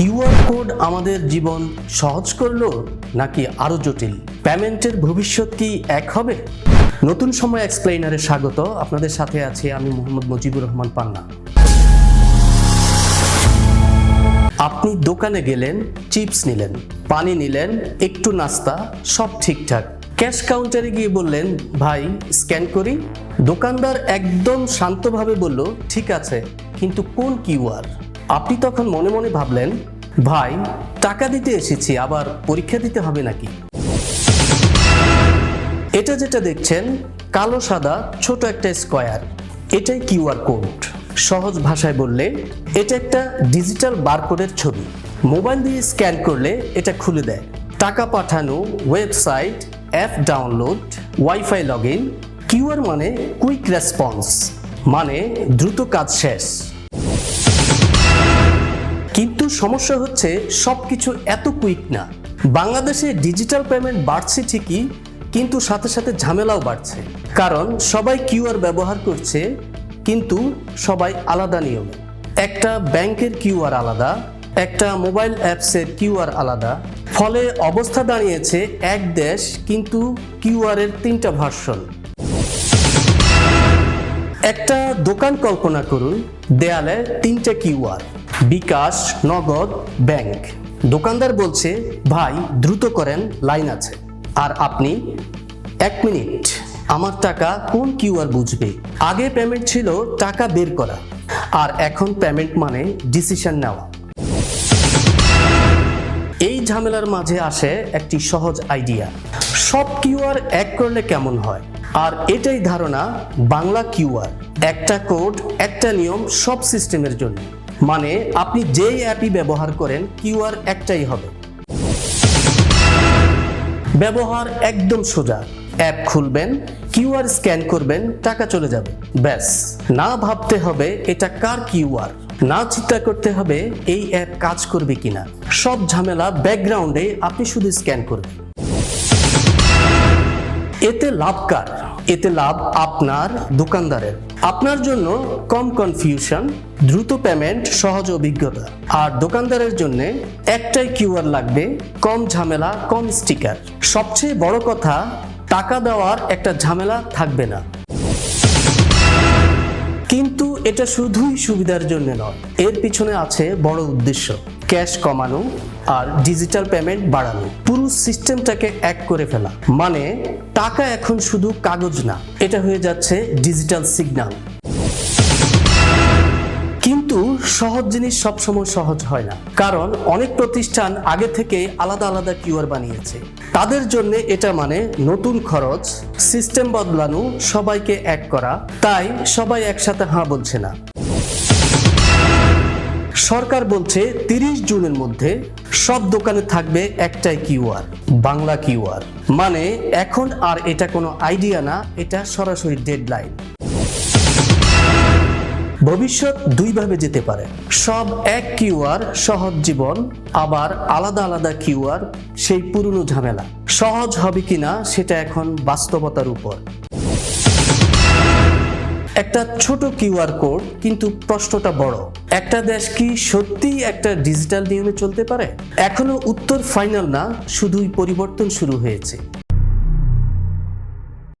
QR code আমাদের জীবন সহজ করলো নাকি আরো জটিল? পেমেন্টের ভবিষ্যৎ কি এক হবে? নতুন সময় এক্সপ্লেইনারে স্বাগত। আপনাদের সাথে আছি আমি মোহাম্মদ মুজিবুর রহমান পান্না। আপনি দোকানে গেলেন, চিপস নিলেন, পানি নিলেন, একটু নাস্তা, সব ঠিকঠাক। ক্যাশ কাউন্টারে গিয়ে বললেন, ভাই স্ক্যান করি। দোকানদার একদম শান্তভাবে বলল, ঠিক আছে, কিন্তু কোন কিউআর? আপনি তখন মনে মনে ভাবলেন, ভাই টাকা দিতে এসেছি, আবার পরীক্ষা দিতে হবে নাকি? এটা যেটা দেখছেন, কালো সাদা ছোট একটা স্কোয়ার, এটাই কিউআর কোড। সহজ ভাষায় বললে এটা একটা ডিজিটাল বারকোডের ছবি। মোবাইল দিয়ে স্ক্যান করলে এটা খুলে দেয়। টাকা পাঠানো, website, app download, wifi log in. QR মানে কুইক রেসপন্স, মানে দ্রুত কাজ শেষ। কিন্তু সমস্যা হচ্ছে সবকিছু এত কুইক না। বাংলাদেশে ডিজিটাল পেমেন্ট বাড়ছে ঠিকই, কিন্তু সাথে সাথে ঝামেলাও বাড়ছে। কারণ সবাই কিউআর ব্যবহার করছে, কিন্তু সবাই আলাদা নিয়মে। একটা ব্যাংকের কিউআর আলাদা, একটা মোবাইল অ্যাপসের কিউআর আলাদা। ফলে অবস্থা দাঁড়িয়েছে এক দেশ কিন্তু কিউআর এর 3টা ভার্সন। একটা দোকান কল্পনা করুন, দেয়ালে 3টে কিউআর, বিকাশ, নগদ, ব্যাংক। দোকানদার বলছে, ভাই দ্রুত করেন, লাইন আছে। আর আপনি, 1 মিনিট, আমার টাকা কোন কিউআর বুঝবে? আগে পেমেন্ট ছিল টাকা বের করা, আর এখন পেমেন্ট মানে ডিসিশন নেওয়া। এই ঝামেলার মাঝে আসে একটি সহজ আইডিয়া। সব কিউআর এক করলে কেমন হয়? আর এটাই ধারণা বাংলা কিউআর। একটা কোড, একটা নিয়ম, সব সিস্টেমের জন্য। মানে আপনি যেই অ্যাপই ব্যবহার করেন, কিউআর একটাই হবে। ব্যবহার একদম সোজা। অ্যাপ খুলবেন, কিউআর স্ক্যান করবেন, টাকা চলে যাবে, ব্যাস। না ভাবতে হবে এটা কার কিউআর, না চিন্তা করতে হবে এই অ্যাপ কাজ করবে কিনা। সব ঝামেলা ব্যাকগ্রাউন্ডে, আপনি শুধু স্ক্যান করবেন। এতে লাভ কার? এতে লাভ আপনার, দোকানদারের। আপনার জন্য কম কনফিউশন, দ্রুত পেমেন্ট, সহজ অভিজ্ঞতা। আর দোকানদারের জন্য একটাই কিউআর লাগবে, কম ঝামেলা, কম স্টিকার। সবচেয়ে বড় কথা, টাকা দেওয়ার একটা ঝামেলা থাকবে না। কিন্তু এটা শুধুই সুবিধার জন্য নয়, এর পিছনে আছে বড় উদ্দেশ্য। ক্যাশ কমানো আর ডিজিটাল পেমেন্ট বাড়ানো, পুরো সিস্টেমটাকে এক করে ফেলা। মানে টাকা এখন শুধু কাগজ না, এটা হয়ে যাচ্ছে ডিজিটাল সিগন্যাল। কিন্তু সহজ জিনিস সবসময় সহজ হয় না, কারণ অনেক প্রতিষ্ঠান আগে থেকে আলাদা আলাদা কিউআর বানিয়েছে। তাদের জন্য এটা মানে নতুন খরচ, সিস্টেম বদলানো, সবাইকে এক করা। তাই সবাই একসাথে হ্যাঁ বলছে না। সরকার বলছে 30 জুনের মধ্যে সব দোকানে থাকবে একটাই কিউআর, বাংলা কিউআর। মানে এখন আর এটা কোনো আইডিয়া না, এটা সরাসরি ডেডলাইন। ভবিষ্যৎ দুইভাবে যেতে পারে। সব এক কিউআর, সহজ জীবন। আবার আলাদা আলাদা কিউআর, সেই পুরনো ঝামেলা। সহজ হবে কিনা সেটা এখন বাস্তবতার উপর। একটা ছোট কিউআর কোড, কিন্তু প্রশ্নটা বড়। একটা দেশ কি সত্যিই একটা ডিজিটাল নিয়মে চলতে পারে? এখনো উত্তর ফাইনাল না, শুধুই পরিবর্তন শুরু হয়েছে।